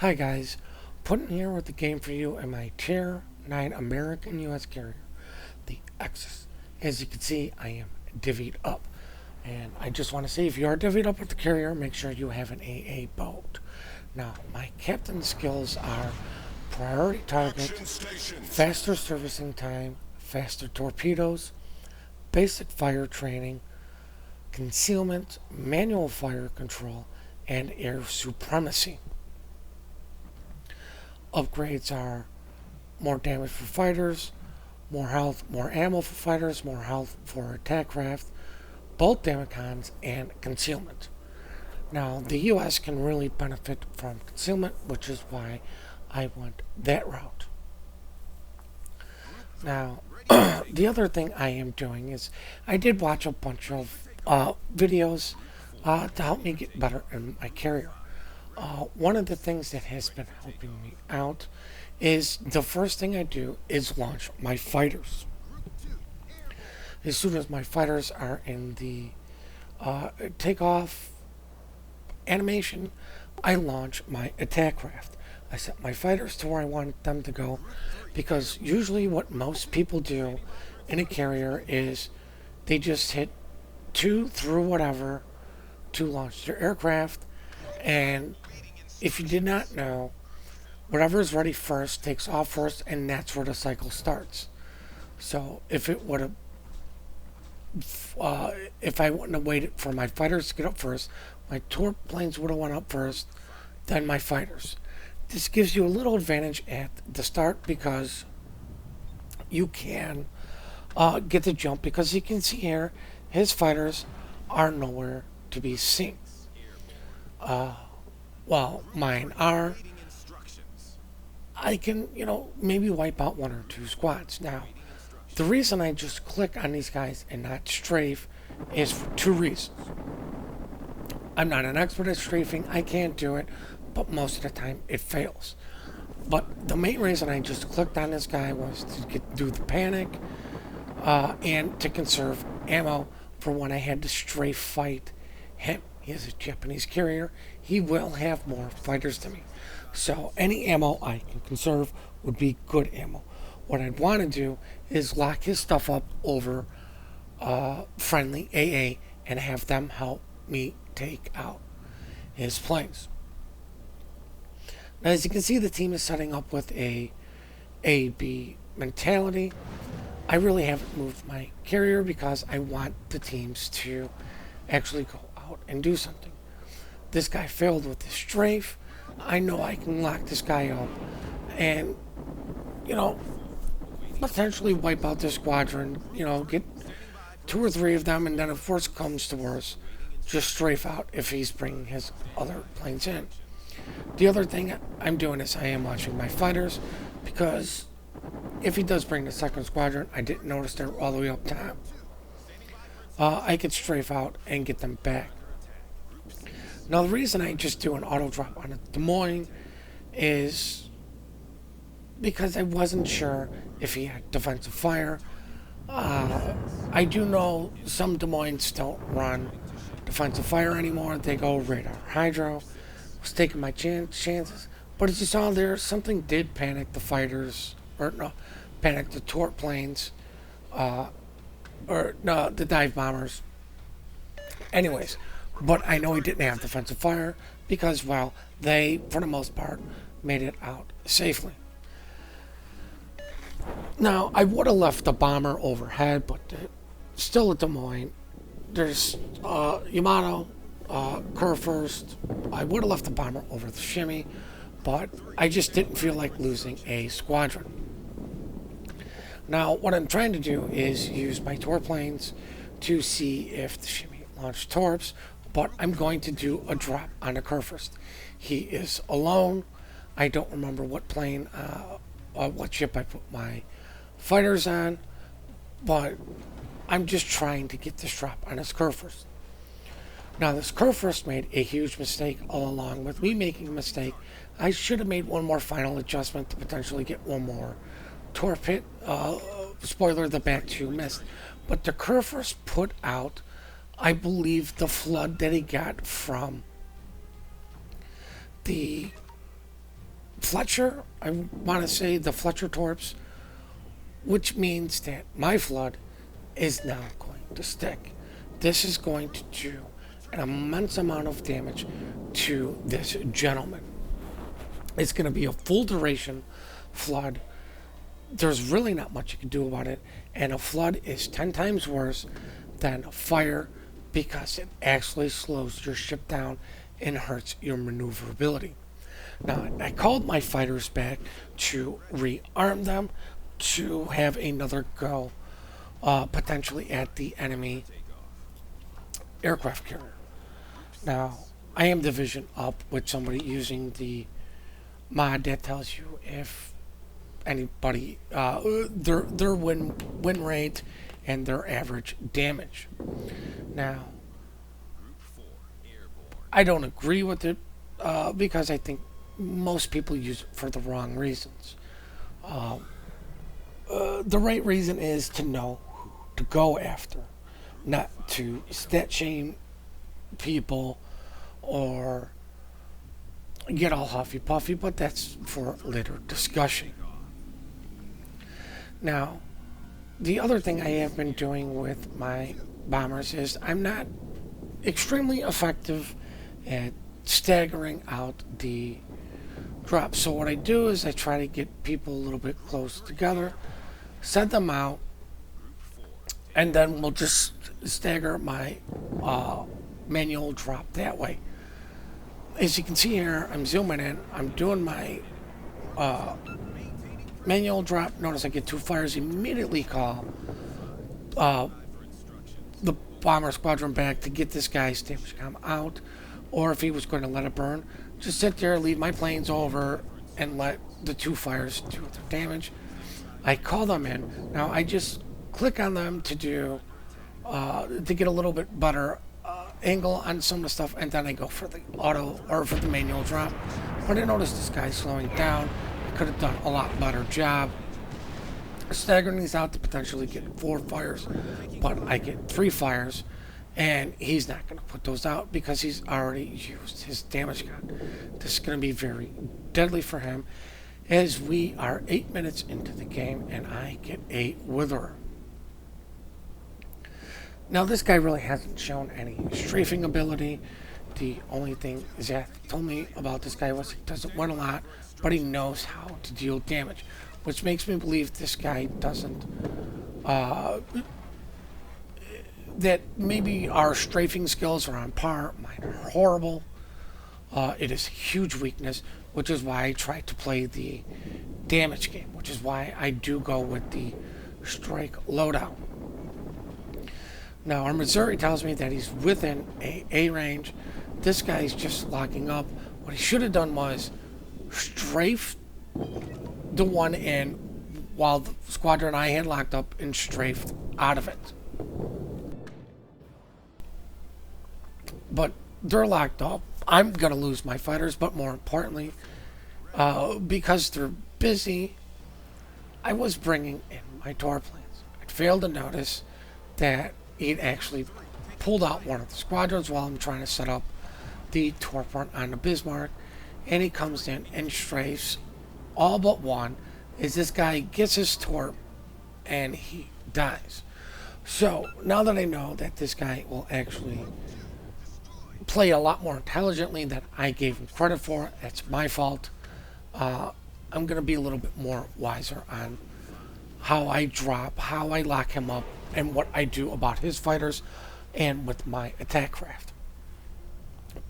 Hi guys, Puddin here with the game for you and my Tier 9 American U.S. carrier, the Essex. As you can see, I am divvied up. And I just want to say, if you are divvied up with the carrier, make sure you have an AA boat. Now, my captain skills are priority targets, faster servicing time, faster torpedoes, basic fire training, concealment, manual fire control, and air supremacy. Upgrades are more damage for fighters, more health, more ammo for fighters, more health for attack craft, both damacons, and concealment. Now, the US can really benefit from concealment, which is why I went that route. Now, the other thing I am doing is I did watch a bunch of videos to help me get better in my carrier. One of the things that has been helping me out is the first thing I do is launch my fighters. As soon as my fighters are in the takeoff animation, I launch my attack craft. I set my fighters to where I want them to go because usually what most people do in a carrier is they just hit 2 through whatever to launch their aircraft, and if you did not know, whatever is ready first takes off first, and that's where the cycle starts. So if it would have, if I wouldn't have waited for my fighters to get up first, my torp planes would have went up first, then my fighters. This gives you a little advantage at the start because you can get the jump, because you can see here his fighters are nowhere to be seen. Well, mine are. I can, maybe wipe out 1 or 2 squads. Now, the reason I just click on these guys and not strafe is for 2 reasons. I'm not an expert at strafing. I can't do it, but most of the time it fails. But the main reason I just clicked on this guy was to do the panic and to conserve ammo for when I had to strafe fight him. He is a Japanese carrier. He will have more fighters than me. So any ammo I can conserve would be good ammo. What I'd want to do is lock his stuff up over friendly AA and have them help me take out his planes. Now, as you can see, the team is setting up with a A-B mentality. I really haven't moved my carrier because I want the teams to actually go out and do something. This guy failed with his strafe. I know I can lock this guy up and, potentially wipe out this squadron, get 2 or 3 of them, and then if worse comes to worse, just strafe out if he's bringing his other planes in. The other thing I'm doing is I am watching my fighters, because if he does bring the second squadron, I didn't notice they're all the way up top. I could strafe out and get them back. Now, the reason I just do an auto drop on a Des Moines is because I wasn't sure if he had defensive fire. I do know some Des Moines don't run defensive fire anymore. They go radar hydro. I was taking my chances. But as you saw there, something did panic the fighters, or no, panic the torp planes, or no, the dive bombers. Anyways, but I know he didn't have defensive fire because, well, they, for the most part, made it out safely. Now, I would have left the bomber overhead, but still at Des Moines, there's Yamato, curve first. I would have left the bomber over the shimmy, but I just didn't feel like losing a squadron. Now, what I'm trying to do is use my torp planes to see if the shimmy launched torps, but I'm going to do a drop on the curve first. He is alone. I don't remember what plane, what ship I put my fighters on, but I'm just trying to get this drop on his curve first. Now, this curve first made a huge mistake all along. With me making a mistake, I should have made one more final adjustment to potentially get one more torp hit. Spoiler, the back 2 missed. But the curve first put out, I believe, the flood that he got from the Fletcher, I want to say the Fletcher Torps, which means that my flood is now going to stick. This is going to do an immense amount of damage to this gentleman. It's going to be a full duration flood. There's really not much you can do about it, and a flood is 10 times worse than a fire because it actually slows your ship down and hurts your maneuverability. Now, I called my fighters back to rearm them to have another go, potentially at the enemy aircraft carrier. Now, I am division up with somebody using the mod that tells you if anybody their win rate and their average damage. Now, I don't agree with it because I think most people use it for the wrong reasons. The right reason is to know who to go after, not to stat shame people or get all huffy puffy, but that's for later discussion. Now, the other thing I have been doing with my bombers is I'm not extremely effective at staggering out the drop. So what I do is I try to get people a little bit close together, send them out, and then we'll just stagger my manual drop that way. As you can see here, I'm zooming in. I'm doing my manual drop. Notice I get 2 fires. Immediately call the bomber squadron back to get this guy's damage com out. Or if he was going to let it burn, just sit there, leave my planes over, and let the 2 fires do their damage. I call them in. Now I just click on them to do to get a little bit better angle on some of the stuff, and then I go for the auto or for the manual drop. But I noticed this guy's slowing down. I could have done a lot better job staggering these out to potentially get 4 fires, but I get 3 fires, and he's not going to put those out because he's already used his damage gun. This is going to be very deadly for him, as we are 8 minutes into the game, and I get a witherer. Now, this guy really hasn't shown any strafing ability. The only thing Zach told me about this guy was he doesn't win a lot, but he knows how to deal damage, which makes me believe this guy doesn't. That maybe our strafing skills are on par. Mine are horrible. It is a huge weakness, which is why I try to play the damage game, which is why I do go with the strike loadout. Now, our Missouri tells me that he's within A range. This guy's just locking up. What he should have done was strafe the one in while the squadron I had locked up and strafed out of it. But they're locked up. I'm going to lose my fighters, but more importantly, because they're busy, I was bringing in my tour planes. I failed to notice that he'd actually pulled out one of the squadrons while I'm trying to set up the tour front on the Bismarck, and he comes in and strafes all but one as this guy gets his torp and he dies. So now that I know that this guy will actually play a lot more intelligently than I gave him credit for, that's my fault. I'm going to be a little bit more wiser on how I drop, how I lock him up, and what I do about his fighters and with my attack craft.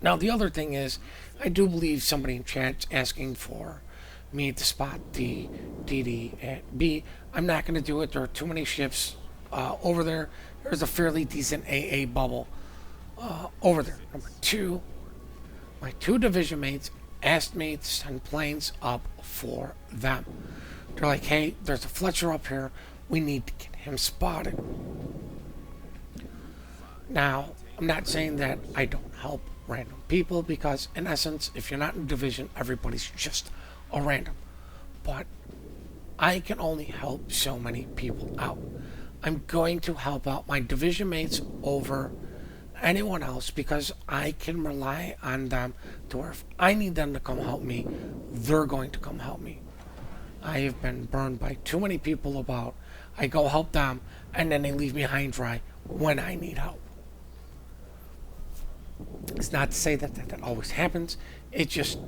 Now, the other thing is, I do believe somebody in chat's asking for me to spot the DD at B. I'm not going to do it. There are too many ships over there. There's a fairly decent AA bubble over there. Number 2, my 2 division mates asked me to send planes up for them. They're like, hey, there's a Fletcher up here. We need to get him spotted. Now, I'm not saying that I don't help random people, because in essence, if you're not in division, everybody's just a random. But I can only help so many people out. I'm going to help out my division mates over anyone else because I can rely on them to where if I need them to come help me, they're going to come help me. I have been burned by too many people about I go help them and then they leave me high and dry when I need help. It's not to say that always happens. It just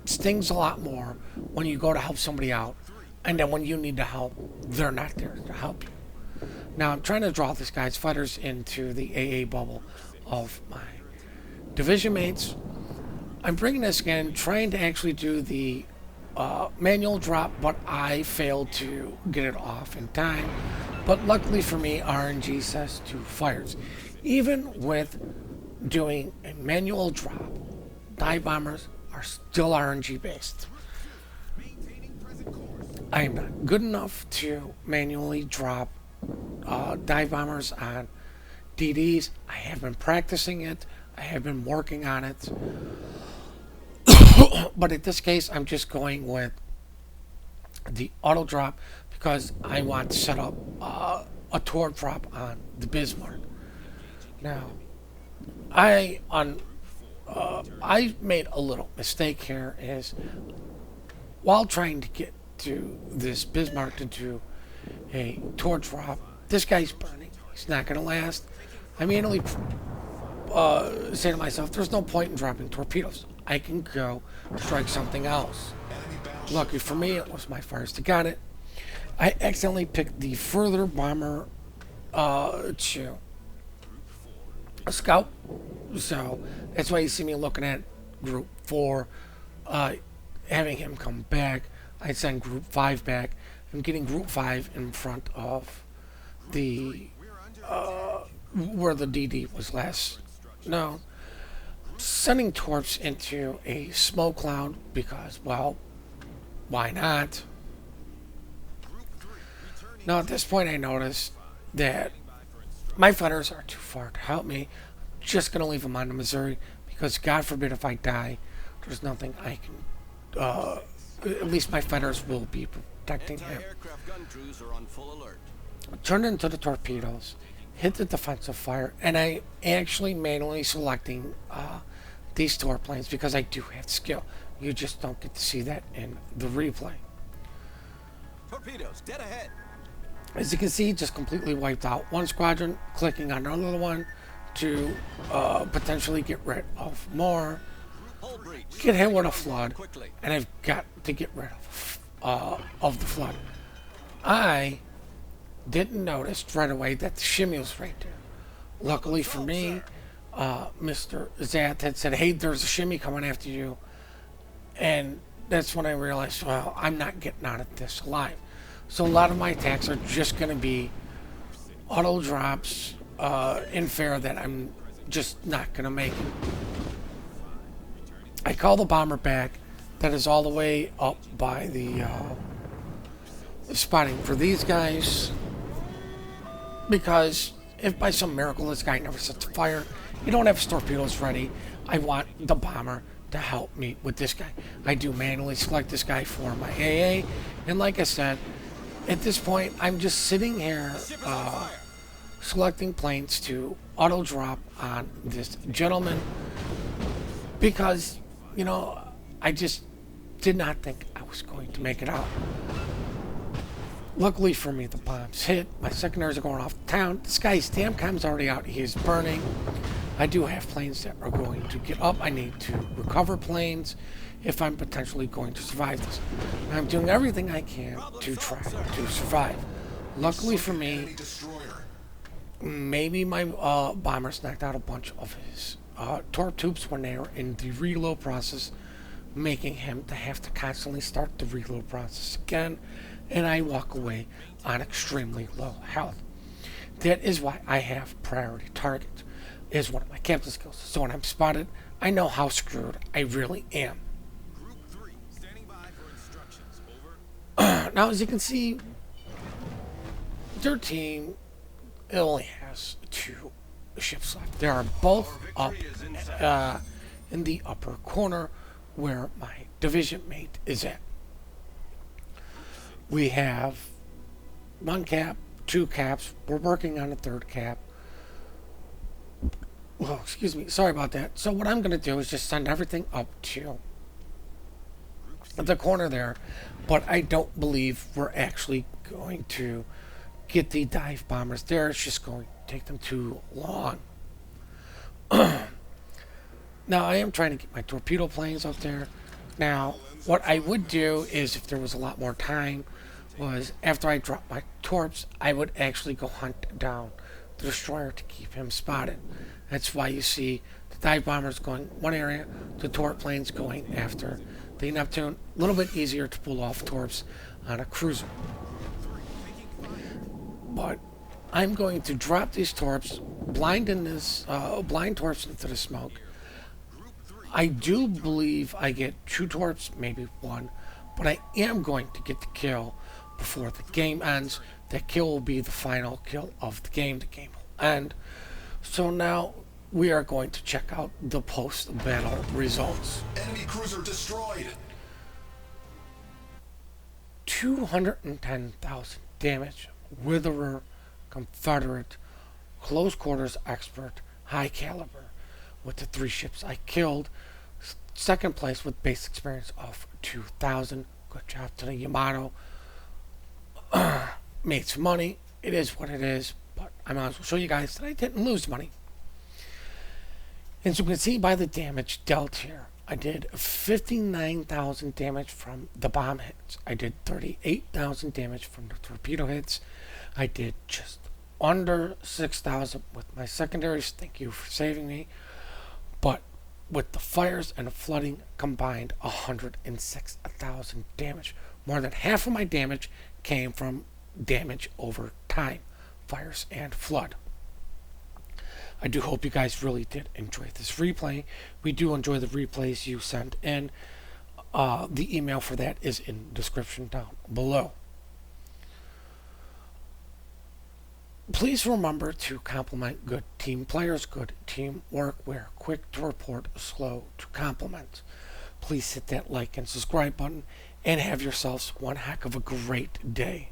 stings a lot more when you go to help somebody out and then when you need to help, they're not there to help you. Now I'm trying to draw this guy's fighters into the AA bubble of my division mates. I'm bringing this again, trying to actually do the manual drop, but I failed to get it off in time. But luckily for me, RNG says 2 fires. Even with doing a manual drop, dive bombers are still RNG based. I am not good enough to manually drop dive bombers on DDs. I have been practicing it. I have been working on it. But in this case, I'm just going with the auto drop because I want to set up a tour drop on the Bismarck. Now, I made a little mistake here. Is while trying to get to this Bismarck to do a tour drop, this guy's burning. He's not going to last. I immediately say to myself, there's no point in dropping torpedoes. I can go strike something else. Lucky for me, it was my first to got it. I accidentally picked the further bomber to a scout. So that's why you see me looking at Group 4, having him come back. I send Group 5 back. I'm getting Group 5 in front of the where the DD was last. No. Sending torps into a smoke cloud because, well, why not? Now at this point I noticed that my fighters are too far to help me. I'm just going to leave them on the Missouri because God forbid if I die, there's nothing I can, at least my fighters will be protecting him. Turn into the torpedoes, hit the defensive fire, and I actually manually selecting these tour planes because I do have skill. You just don't get to see that in the replay. Torpedoes, dead ahead. As you can see, just completely wiped out one squadron, clicking on another one to potentially get rid of more. Get hit with a flood, and I've got to get rid of the flood. I didn't notice right away that the shimmy was right there. Luckily for me, Mr. Zat had said, hey, there's a shimmy coming after you. And that's when I realized, well, I'm not getting out of this alive. So a lot of my attacks are just going to be auto drops in fair that I'm just not going to make it. I call the bomber back. That is all the way up by the spotting for these guys. Because if by some miracle this guy never sets fire, you don't have his torpedoes ready, I want the bomber to help me with this guy. I do manually select this guy for my AA. And like I said, at this point, I'm just sitting here selecting planes to auto drop on this gentleman because, you know, I just did not think I was going to make it out. Luckily for me, the bombs hit. My secondaries are going off the town. This guy's damn com's already out. He is burning. I do have planes that are going to get up. I need to recover planes if I'm potentially going to survive this. And I'm doing everything I can to try to survive. Luckily for me, maybe my bombers knocked out a bunch of his torp tubes when they were in the reload process, making him to have to constantly start the reload process again, and I walk away on extremely low health. That is why I have priority targets. It is one of my captain skills. So when I'm spotted, I know how screwed I really am. Group 3, standing by for instructions. Over. Now, as you can see, their team only has 2 ships left. They are both up in the upper corner where my division mate is at. We have 1 cap, 2 caps. We're working on a 3rd cap. Oh, excuse me. Sorry about that. So what I'm going to do is just send everything up to the corner there, but I don't believe we're actually going to get the dive bombers there. It's just going to take them too long. Now I am trying to get my torpedo planes up there. Now what I would do is, if there was a lot more time, was after I drop my torps, I would actually go hunt down the destroyer to keep him spotted. That's why you see the dive bombers going one area, the torp planes going after the Neptune. A little bit easier to pull off torps on a cruiser. But I'm going to drop these torps, blind torps into the smoke. I do believe I get 2 torps, maybe 1, but I am going to get the kill before the game ends. That kill will be the final kill of the game. The game will end. So now we are going to check out the post-battle results. Enemy cruiser destroyed. 210,000 damage. Witherer, Confederate, close quarters expert, high caliber. With the 3 ships I killed. Second place with base experience of 2,000. Good job to the Yamato. Made some money. It is what it is, but I might as well show you guys that I didn't lose money. As you can see by the damage dealt here, I did 59,000 damage from the bomb hits. I did 38,000 damage from the torpedo hits. I did just under 6,000 with my secondaries. Thank you for saving me. But with the fires and the flooding combined, 106,000 damage. More than half of my damage came from damage over time, fires and flood. I do hope you guys really did enjoy this replay. We do enjoy the replays you send in. The email for that is in the description down below. Please remember to compliment good team players. Good teamwork. We're quick to report, slow to compliment. Please hit that like and subscribe button and have yourselves one heck of a great day.